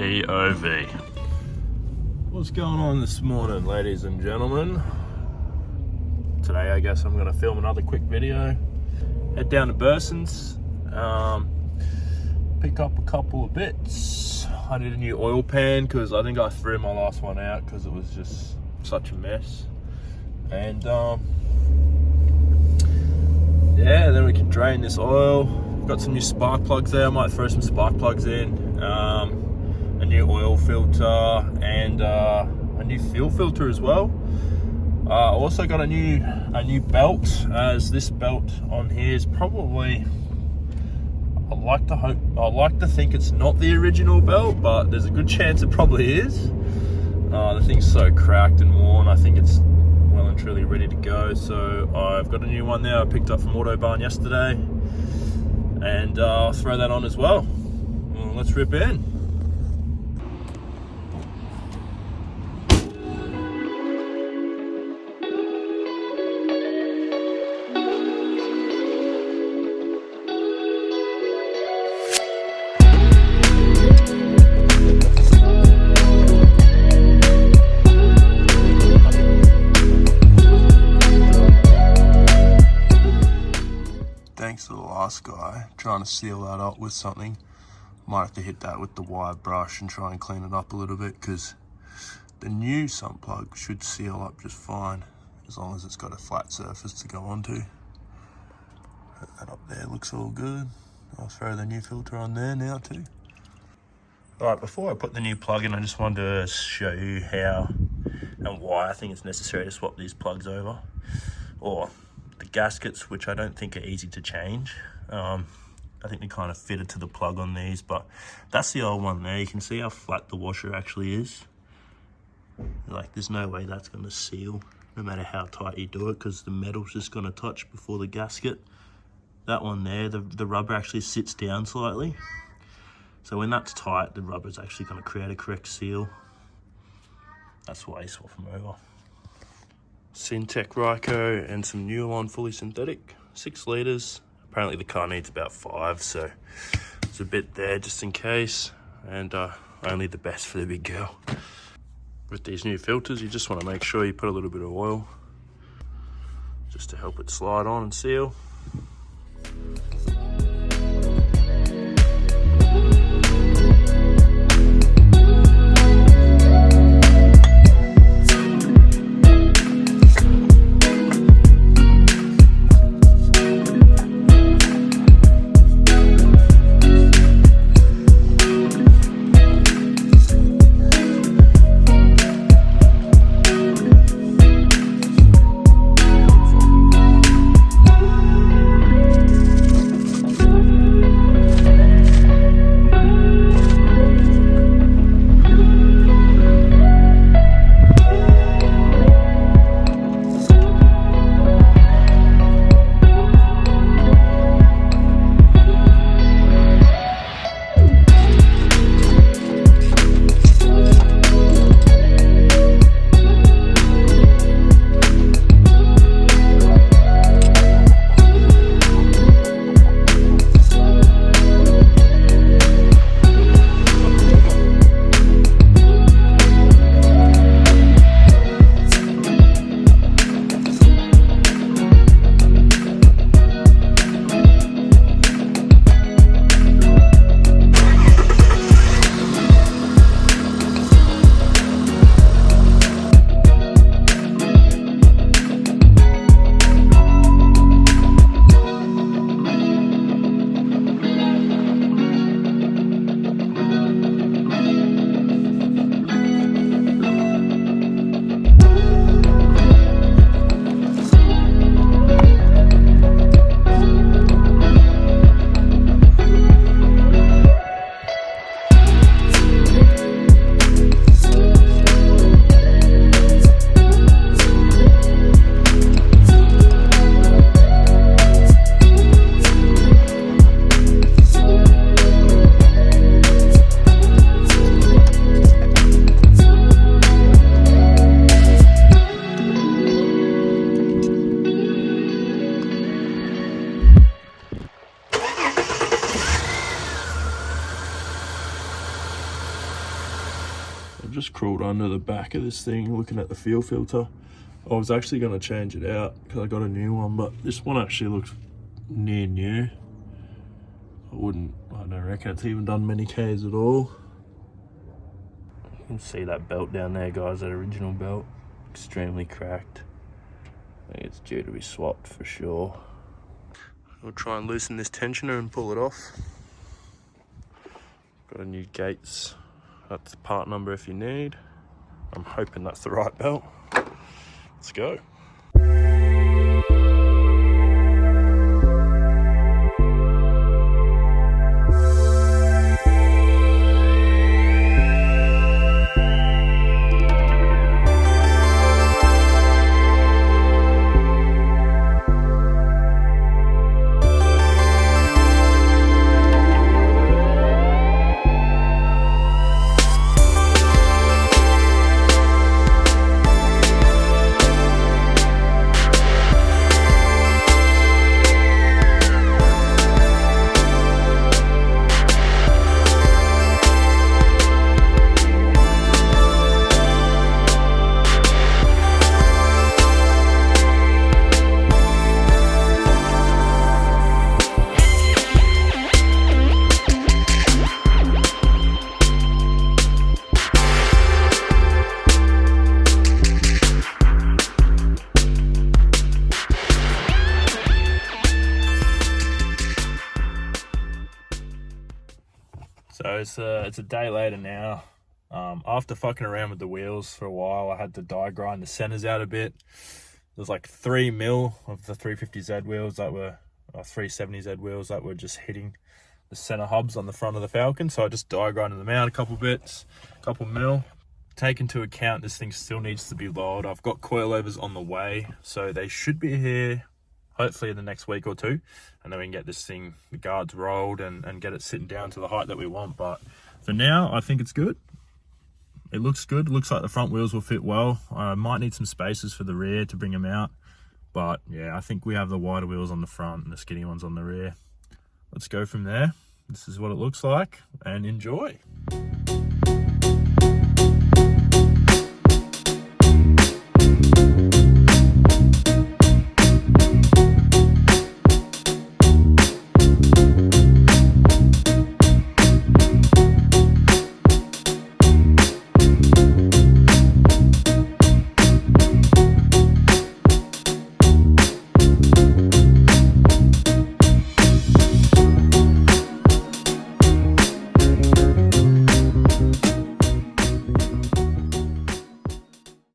POV. What's going on this morning, ladies and gentlemen? Today I guess I'm going to film another quick video. Head down to Burson's, pick up a couple of bits. I need a new oil pan because I think I threw my last one out because it was just such a mess. And yeah, then we can drain this oil. Got some new spark plugs there. I might throw some spark plugs in. A new oil filter and a new fuel filter as well. Also got a new belt, as this belt on here is probably, I like to think it's not the original belt, but there's a good chance it probably is. The thing's so cracked and worn. I think it's well and truly ready to go. So I've got a new one there I picked up from Autobarn yesterday, and I'll throw that on as well. Let's rip in. Thanks to the last guy trying to seal that up with something. Might have to hit that with the wire brush and try and clean it up a little bit, because the new sump plug should seal up just fine as long as it's got a flat surface to go onto. That up there looks all good. I'll throw the new filter on there now too. Alright, before I put the new plug in, I just wanted to show you how and why I think it's necessary to swap these plugs over, or the gaskets, which I don't think are easy to change. I think they kind of fitted to the plug on these, but that's the old one there. You can see how flat the washer actually is. Like, there's no way that's going to seal, no matter how tight you do it, because the metal's just going to touch before the gasket. That one there, the rubber actually sits down slightly. So when that's tight, the rubber's actually going to create a correct seal. That's why you swap them over. Syntec Ryco and some Newline fully synthetic, 6 litres. Apparently the car needs about 5, so there's a bit there just in case, and only the best for the big girl. With these new filters, you just want to make sure you put a little bit of oil just to help it slide on and seal. I've just crawled under the back of this thing looking at the fuel filter. I was actually going to change it out because I got a new one, but this one actually looks near new. I don't reckon it's even done many Ks at all. You can see that belt down there, guys, that original belt. Extremely cracked. I think it's due to be swapped for sure. We'll try and loosen this tensioner and pull it off. Got a new gates. That's the part number if you need. I'm hoping that's the right belt. Let's go. So it's a day later now. After fucking around with the wheels for a while, I had to die grind the centers out a bit. There's like 3 mil of the 350Z wheels that were 370Z wheels that were just hitting the center hubs on the front of the Falcon. So I just die grinded them out a couple bits, a couple mil. Take into account this thing still needs to be lowered. I've got coilovers on the way, so they should be here hopefully in the next week or two, and then we can get this thing, the guards rolled and get it sitting down to the height that we want. But for now, I think it's good. It looks good. It looks like the front wheels will fit well. I might need some spaces for the rear to bring them out, but yeah, I think we have the wider wheels on the front and the skinny ones on the rear. Let's go from there. This is what it looks like, and enjoy.